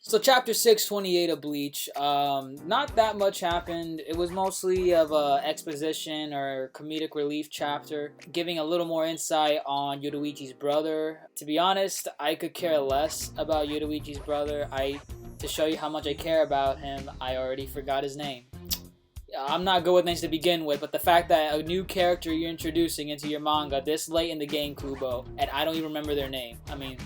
So chapter 628 of Bleach, not that much happened. It was mostly of a exposition or comedic relief chapter, giving a little more insight on Yoruichi's brother. To be honest, I could care less about Yoruichi's brother. To show you how much I care about him, I already forgot his name. I'm not good with names to begin with, but the fact that a new character you're introducing into your manga this late in the game, Kubo, and I don't even remember their name. I mean,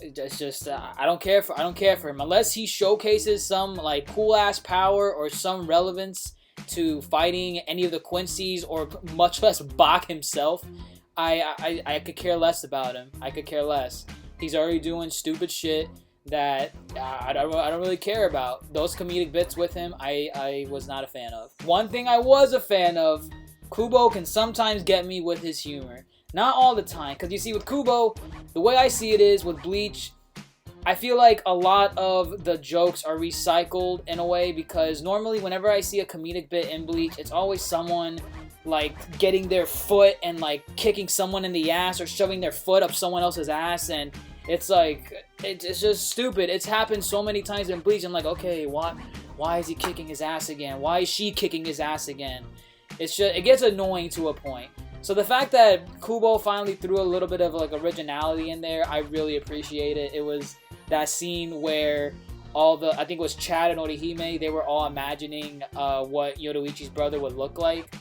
it's just I don't care for him unless he showcases some like cool ass power or some relevance to fighting any of the Quincy's or much less Bach himself. I could care less about him. I could care less. He's already doing stupid shit that I don't really care about. Those comedic bits with him, I was not a fan of. One thing I was a fan of, Kubo can sometimes get me with his humor. Not all the time, because you see with Kubo, the way I see it is with Bleach, I feel like a lot of the jokes are recycled in a way, because normally whenever I see a comedic bit in Bleach, it's always someone like getting their foot and like kicking someone in the ass or shoving their foot up someone else's ass, and it's like, it's just stupid. It's happened so many times in Bleach. I'm like, okay, why is he kicking his ass again? Why is she kicking his ass again? It's just, it gets annoying to a point. So the fact that Kubo finally threw a little bit of like originality in there, I really appreciate it. It was that scene where I think it was Chad and Orihime, they were all imagining what Yoruichi's brother would look like.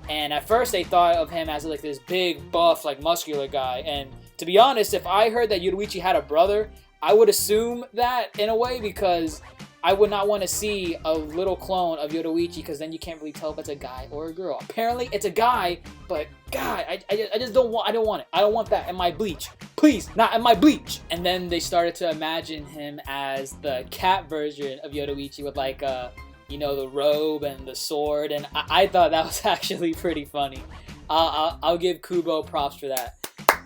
And at first they thought of him as like this big, buff, like muscular guy. And to be honest, if I heard that Yoruichi had a brother, I would assume that in a way, because I would not want to see a little clone of Yoruichi, because then you can't really tell if it's a guy or a girl. Apparently it's a guy, but God, I just don't want it. I don't want that in my Bleach. Please, not in my Bleach. And then they started to imagine him as the cat version of Yoruichi with like the robe and the sword, and I thought that was actually pretty funny. I'll give Kubo props for that.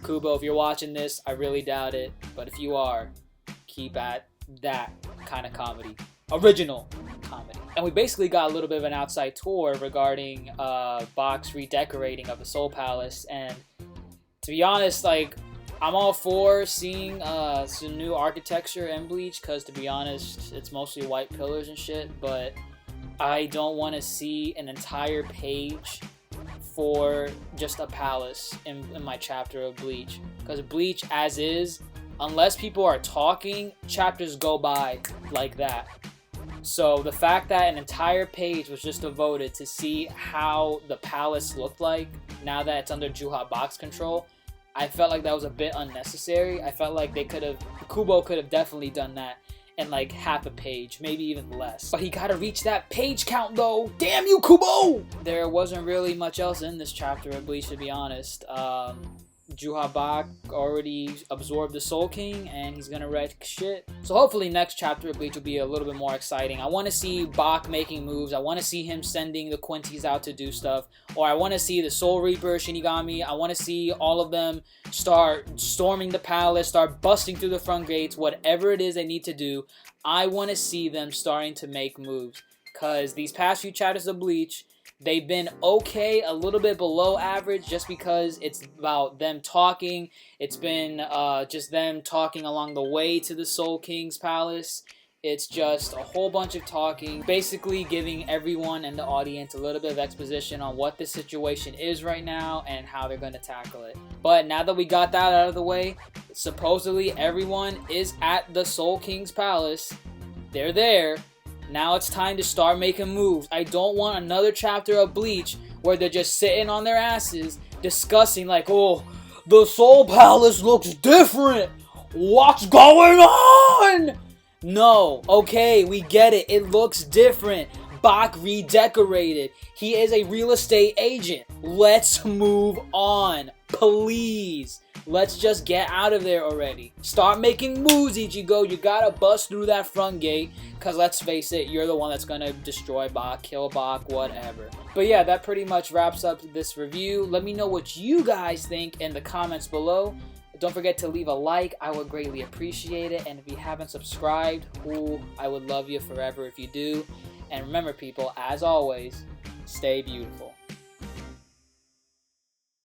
Kubo, if you're watching this, I really doubt it, but if you are, keep at that kind of comedy. Original comedy. And we basically got a little bit of an outside tour regarding Bach's redecorating of the Soul Palace, and to be honest, like, I'm all for seeing some new architecture in Bleach, because to be honest, it's mostly white pillars and shit, but I don't want to see an entire page for just a palace in my chapter of Bleach, because Bleach as is, unless people are talking, chapters go by like that. So the fact that an entire page was just devoted to see how the palace looked like now that it's under Yhwach's control, I felt like that was a bit unnecessary. I felt like Kubo could have definitely done that in like half a page, maybe even less. But he gotta reach that page count though. Damn you, Kubo! There wasn't really much else in this chapter of Bleach, to be honest. Yhwach already absorbed the Soul King, and he's gonna wreck shit. So hopefully next chapter of Bleach will be a little bit more exciting. I want to see Bach making moves. I want to see him sending the Quincy's out to do stuff. Or I want to see the Soul Reaper, Shinigami. I want to see all of them start storming the palace, start busting through the front gates, whatever it is they need to do. I want to see them starting to make moves. Because these past few chapters of Bleach, they've been okay, a little bit below average, just because it's about them talking. It's been just them talking along the way to the Soul King's palace. It's just a whole bunch of talking, basically giving everyone in the audience a little bit of exposition on what the situation is right now and how they're going to tackle it. But now that we got that out of the way, supposedly everyone is at the Soul King's palace. They're there. Now it's time to start making moves. I don't want another chapter of Bleach where they're just sitting on their asses discussing like, oh, the Soul Palace looks different. What's going on? No, okay, we get it. It looks different. Bach redecorated. He is a real estate agent. Let's move on, please. Let's just get out of there already. Start making moves, Ichigo. You gotta bust through that front gate, because let's face it, you're the one that's gonna destroy Bach, kill Bach, whatever. But yeah, that pretty much wraps up this review. Let me know what you guys think in the comments below. Don't forget to leave a like. I would greatly appreciate it. And if you haven't subscribed, ooh, I would love you forever if you do. And remember, people, as always, stay beautiful.